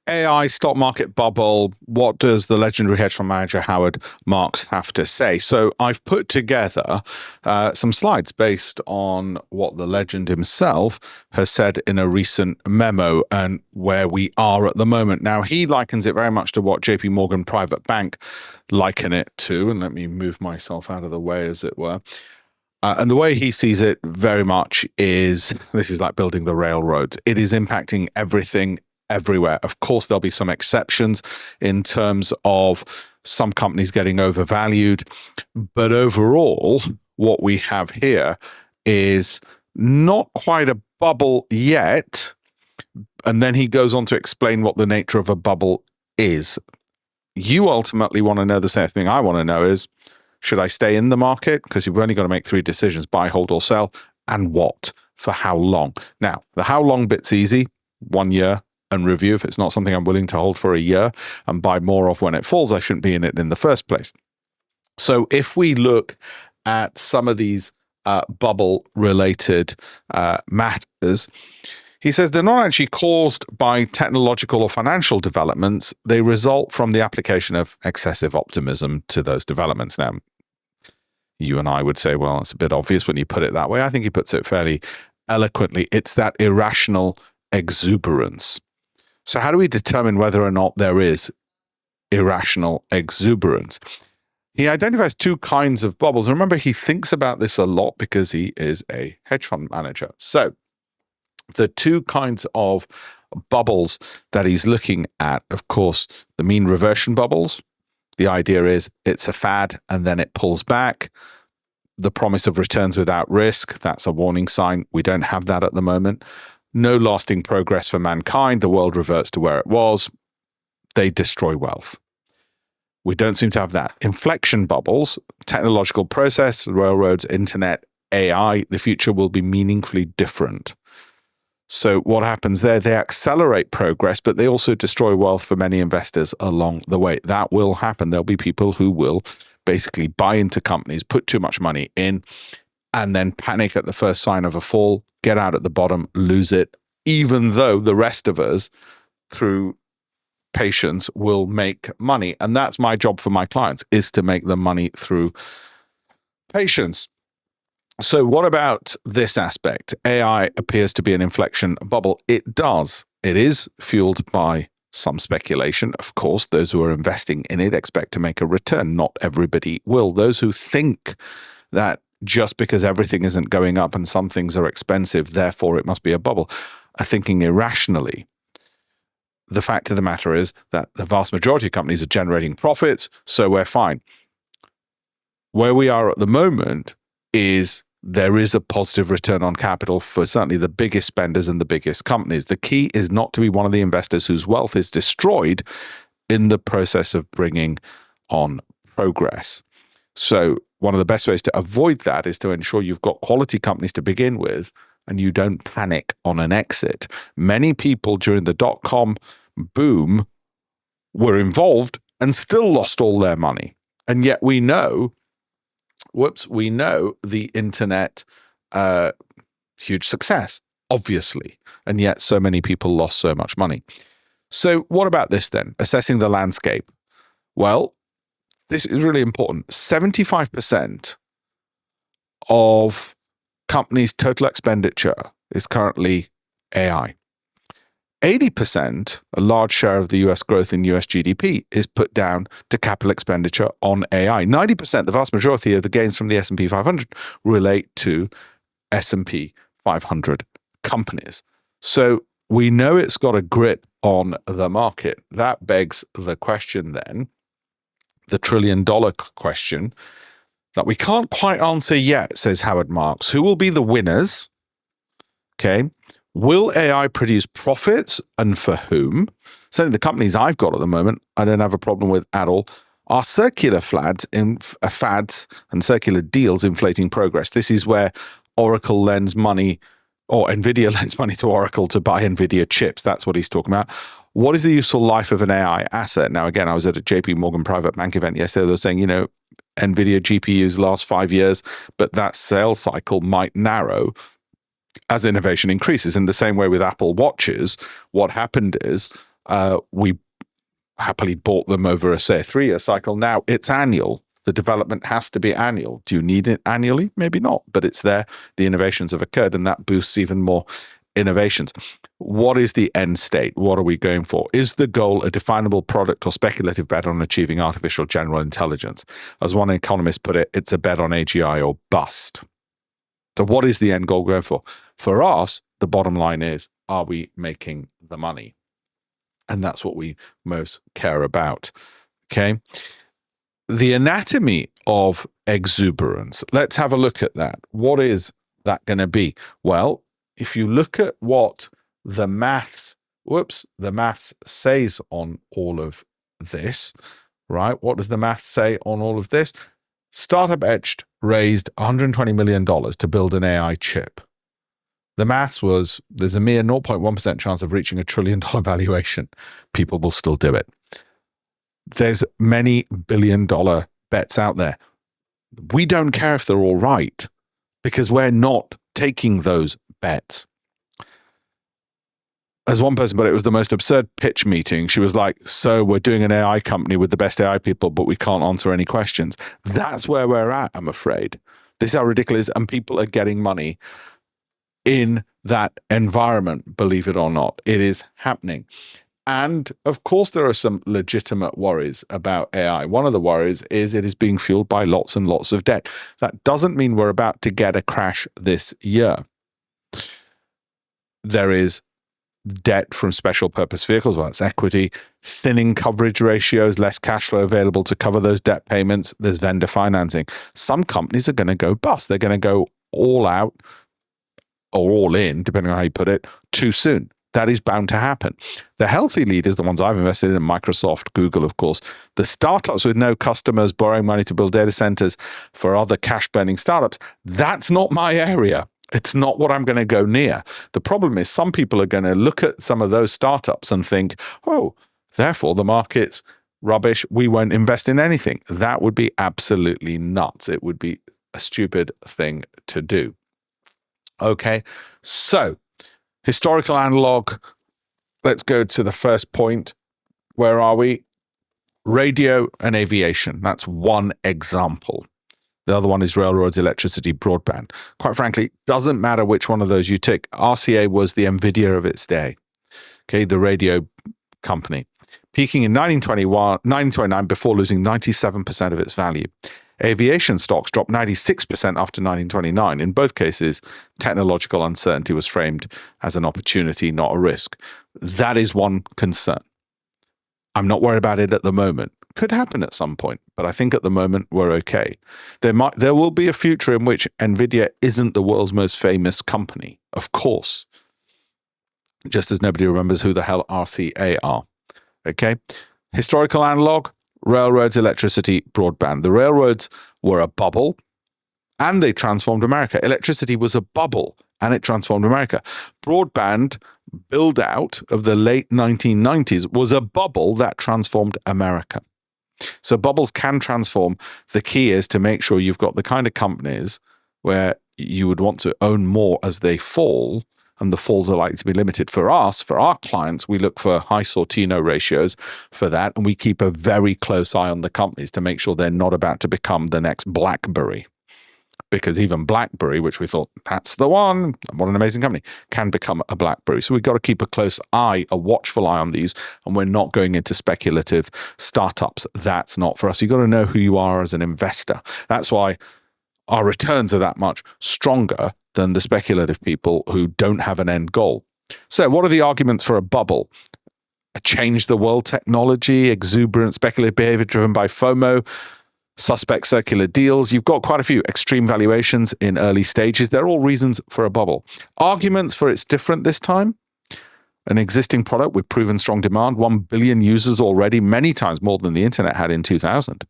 AI stock market bubble. What does the legendary hedge fund manager Howard Marks have to say? So I've put together some slides based on what the legend himself has said in a recent memo and where we are at the moment. Now, he likens it very much to what JP Morgan Private Bank liken it to. And let me move myself out of the way, as it were. And the way he sees it very much is, this is like building the railroads. It is impacting everything everywhere. Of course, there'll be some exceptions in terms of some companies getting overvalued. But overall, what we have here is not quite a bubble yet. And then he goes on to explain what the nature of a bubble is. You ultimately want to know the same thing I want to know is, should I stay in the market? Because you've only got to make 3 decisions, buy, hold, or sell. And what? For how long? Now, the how long bit's easy, 1 year, and review. If it's not something I'm willing to hold for a year and buy more of when it falls, I shouldn't be in it in the first place. So if we look at some of these bubble-related matters, he says they're not actually caused by technological or financial developments. They result from the application of excessive optimism to those developments. Now, you and I would say, well, it's a bit obvious when you put it that way. I think he puts it fairly eloquently. It's that irrational exuberance. So how do we determine whether or not there is irrational exuberance? He identifies 2 kinds of bubbles. And remember, he thinks about this a lot because he is a hedge fund manager. So the 2 kinds of bubbles that he's looking at, of course, the mean reversion bubbles. The idea is it's a fad and then it pulls back. The promise of returns without risk, that's a warning sign. We don't have that at the moment. No lasting progress for mankind. The world reverts to where it was. They destroy wealth. We don't seem to have that. Inflection bubbles, technological process, railroads, internet, AI, the future will be meaningfully different. So what happens there? They accelerate progress, but they also destroy wealth for many investors along the way. That will happen. There'll be people who will basically buy into companies, put too much money in, and then panic at the first sign of a fall, get out at the bottom, lose it, even though the rest of us, through patience, will make money. And that's my job for my clients, is to make them money through patience. So what about this aspect? AI appears to be an inflection bubble. It does. It is fueled by some speculation. Of course, those who are investing in it expect to make a return. Not everybody will. Those who think that just because everything isn't going up and some things are expensive, therefore it must be a bubble, are thinking irrationally. The fact of the matter is that the vast majority of companies are generating profits, so we're fine. Where we are at the moment is there is a positive return on capital for certainly the biggest spenders and the biggest companies. The key is not to be one of the investors whose wealth is destroyed in the process of bringing on progress. So one of the best ways to avoid that is to ensure you've got quality companies to begin with and you don't panic on an exit. Many people during the dot-com boom were involved and still lost all their money. And yet we know the internet, huge success, obviously. And yet so many people lost so much money. So what about this then? Assessing the landscape. Well, this is really important. 75% of companies' total expenditure is currently AI. 80%, a large share of the US growth in US GDP, is put down to capital expenditure on AI. 90%, the vast majority of the gains from the S&P 500 relate to S&P 500 companies. So we know it's got a grip on the market. That begs the question then, the $1 trillion question, that we can't quite answer yet, says Howard Marks. Who will be the winners? Okay. Will AI produce profits, and for whom? Certainly the companies I've got at the moment, I don't have a problem with at all, are circular fads and circular deals inflating progress. This is where Oracle lends money, or NVIDIA lends money to Oracle to buy NVIDIA chips. That's what he's talking about. What is the useful life of an AI asset? Now, again, I was at a JP Morgan Private Bank event yesterday. They were saying, NVIDIA GPUs last 5 years, but that sales cycle might narrow as innovation increases. In the same way with Apple Watches, what happened is We happily bought them over, say, a 3-year cycle. Now it's annual. The development has to be annual. Do you need it annually? Maybe not, but it's there. The innovations have occurred, and that boosts even more innovations. What is the end state? What are we going for? Is the goal a definable product or speculative bet on achieving artificial general intelligence? As one economist put it, it's a bet on AGI or bust. So what is the end goal going for? For us, the bottom line is, are we making the money? And that's what we most care about. Okay. The anatomy of exuberance. Let's have a look at that. What is that going to be? Well, if you look at what the maths says on all of this, right? What does the maths say on all of this? Startup Edge raised $120 million to build an AI chip. The maths was, there's a mere 0.1% chance of reaching $1 trillion valuation. People will still do it. There's many billion-dollar bets out there. We don't care if they're all right because we're not taking those bets. As one person put it, was the most absurd pitch meeting. She was like, so we're doing an AI company with the best AI people, but we can't answer any questions. That's where we're at, I'm afraid. This is how ridiculous, and people are getting money in that environment, believe it or not. It is happening. And of course, there are some legitimate worries about AI. One of the worries is it is being fueled by lots and lots of debt. That doesn't mean we're about to get a crash this year. There is debt from special purpose vehicles, well, it's equity, thinning coverage ratios, less cash flow available to cover those debt payments. There's vendor financing. Some companies are going to go bust. They're going to go all out or all in, depending on how you put it, too soon. That is bound to happen. The healthy leaders, the ones I've invested in, Microsoft, Google, of course, the startups with no customers borrowing money to build data centers for other cash-burning startups, that's not my area. It's not what I'm going to go near. The problem is some people are going to look at some of those startups and think, oh, therefore the market's rubbish. We won't invest in anything. That would be absolutely nuts. It would be a stupid thing to do. Okay, so historical analog. Let's go to the first point. Where are we? Radio and aviation. That's one example. The other one is railroads, electricity, broadband. Quite frankly, doesn't matter which one of those you tick. RCA was the Nvidia of its day. Okay, the radio company, peaking in 1929 before losing 97% of its value. Aviation stocks dropped 96% after 1929. In both cases, technological uncertainty was framed as an opportunity, not a risk. That is one concern. I'm not worried about it at the moment. Could happen at some point, but I think at the moment we're okay. There will be a future in which Nvidia isn't the world's most famous company, of course. Just as nobody remembers who the hell RCA are. Okay? Historical analog. Railroads, electricity, broadband. The railroads were a bubble and they transformed America. Electricity was a bubble and it transformed America. Broadband build out of the late 1990s was a bubble that transformed America. So bubbles can transform. The key is to make sure you've got the kind of companies where you would want to own more as they fall, and the falls are likely to be limited. For us, for our clients, we look for high Sortino ratios for that, and we keep a very close eye on the companies to make sure they're not about to become the next BlackBerry. Because even BlackBerry, which we thought, that's the one, what an amazing company, can become a BlackBerry. So we've got to keep a close eye, a watchful eye on these, and we're not going into speculative startups. That's not for us. You've got to know who you are as an investor. That's why our returns are that much stronger than the speculative people who don't have an end goal. So what are the arguments for a bubble? A change the world technology, exuberant speculative behavior driven by FOMO, suspect circular deals. You've got quite a few extreme valuations in early stages. They're all reasons for a bubble. Arguments for it's different this time. An existing product with proven strong demand, 1 billion users already, many times more than the internet had in 2000.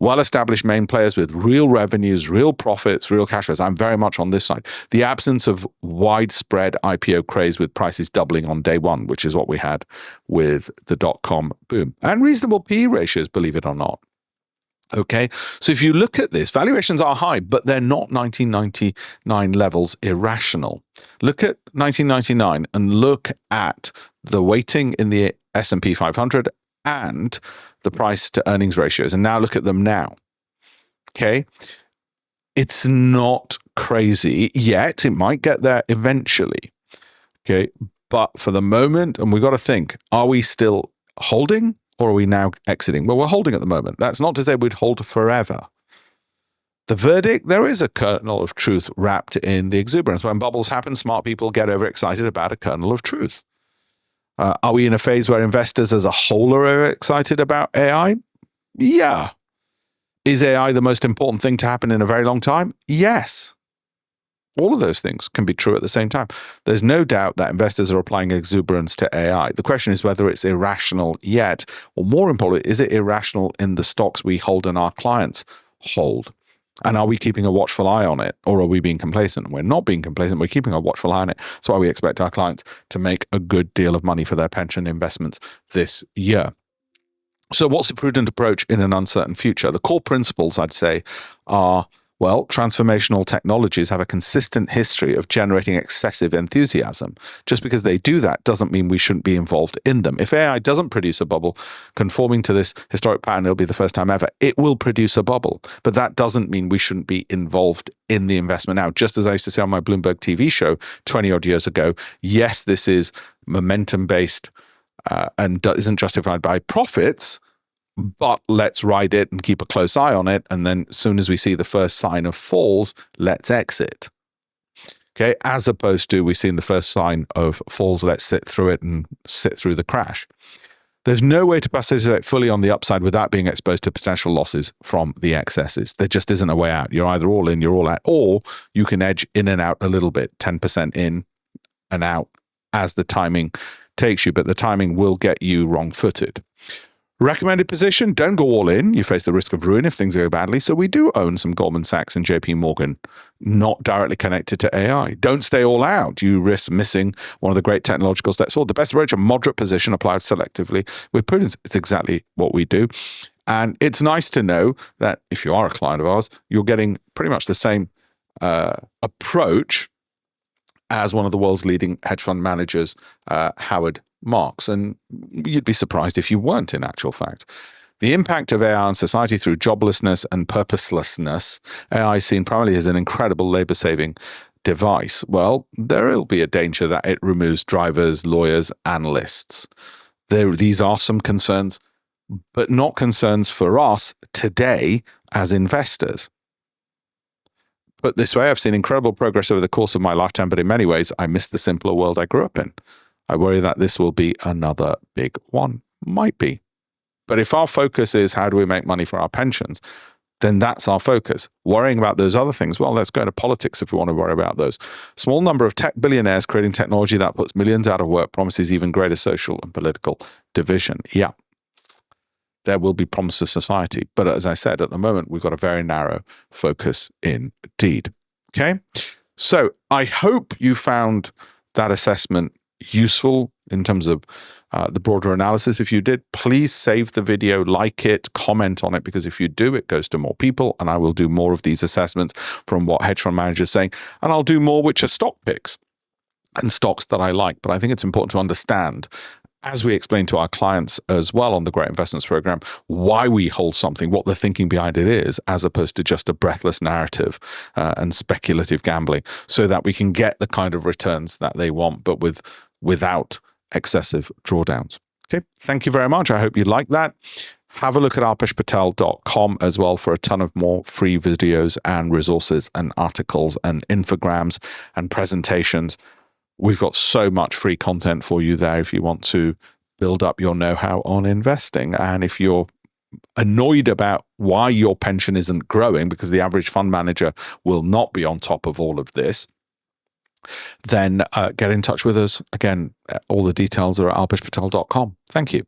Well-established main players with real revenues, real profits, real cash flows. I'm very much on this side. The absence of widespread IPO craze with prices doubling on day one, which is what we had with the dot-com boom. And reasonable PE ratios, believe it or not. Okay, so if you look at this, valuations are high, but they're not 1999 levels irrational. Look at 1999 and look at the weighting in the S&P 500 and the price to earnings ratios. And now look at them now. Okay. It's not crazy yet. It might get there eventually. Okay. But for the moment, and we've got to think, are we still holding or are we now exiting? Well, we're holding at the moment. That's not to say we'd hold forever. The verdict, there is a kernel of truth wrapped in the exuberance. When bubbles happen, smart people get overexcited about a kernel of truth. Are we in a phase where investors as a whole are overexcited about AI? Yeah. Is AI the most important thing to happen in a very long time? Yes. All of those things can be true at the same time. There's no doubt that investors are applying exuberance to AI. The question is whether it's irrational yet, or more importantly, is it irrational in the stocks we hold and our clients hold? And are we keeping a watchful eye on it, or are we being complacent? We're not being complacent. We're keeping a watchful eye on it. That's why we expect our clients to make a good deal of money for their pension investments this year. So what's a prudent approach in an uncertain future? The core principles, I'd say, are, well, transformational technologies have a consistent history of generating excessive enthusiasm. Just because they do that doesn't mean we shouldn't be involved in them. If AI doesn't produce a bubble conforming to this historic pattern, it'll be the first time ever. It will produce a bubble, but that doesn't mean we shouldn't be involved in the investment now. Just as I used to say on my Bloomberg TV show 20 odd years ago, yes, this is momentum-based and isn't justified by profits, but let's ride it and keep a close eye on it. And then as soon as we see the first sign of falls, let's exit. Okay. As opposed to we've seen the first sign of falls, let's sit through it and sit through the crash. There's no way to participate fully on the upside without being exposed to potential losses from the excesses. There just isn't a way out. You're either all in, you're all out, or you can edge in and out a little bit, 10% in and out as the timing takes you, but the timing will get you wrong-footed. Recommended position, don't go all in. You face the risk of ruin if things go badly. So we do own some Goldman Sachs and JP Morgan, not directly connected to AI. Don't stay all out. You risk missing one of the great technological steps forward. The best approach, a moderate position applied selectively with prudence. It's exactly what we do. And it's nice to know that if you are a client of ours, you're getting pretty much the same approach as one of the world's leading hedge fund managers, Howard Marks, and you'd be surprised if you weren't, in actual fact. The impact of AI on society through joblessness and purposelessness. AI is seen primarily as an incredible labor-saving device. Well, there will be a danger that it removes drivers, lawyers, analysts. These are some concerns, but not concerns for us today as investors. Put this way, I've seen incredible progress over the course of my lifetime, but in many ways, I miss the simpler world I grew up in. I worry that this will be another big one. Might be. But if our focus is how do we make money for our pensions, then that's our focus. Worrying about those other things, well, let's go into politics if we want to worry about those. Small number of tech billionaires creating technology that puts millions out of work promises even greater social and political division. Yeah, there will be promise to society. But as I said, at the moment, we've got a very narrow focus indeed. Okay, so I hope you found that assessment useful in terms of the broader analysis. If you did, please save the video, like it, comment on it, because if you do, it goes to more people, and I will do more of these assessments from what hedge fund managers are saying, and I'll do more which are stock picks and stocks that I like. But I think it's important to understand, as we explain to our clients as well on the Great Investments Program, why we hold something, what the thinking behind it is, as opposed to just a breathless narrative and speculative gambling, so that we can get the kind of returns that they want, but without excessive drawdowns. Okay, thank you very much. I hope you like that. Have a look at alpeshpatel.com as well for a ton of more free videos and resources and articles and infograms and presentations. We've got so much free content for you there if you want to build up your know-how on investing. And if you're annoyed about why your pension isn't growing because the average fund manager will not be on top of all of this, then get in touch with us. Again, all the details are at alpeshpatel.com. Thank you.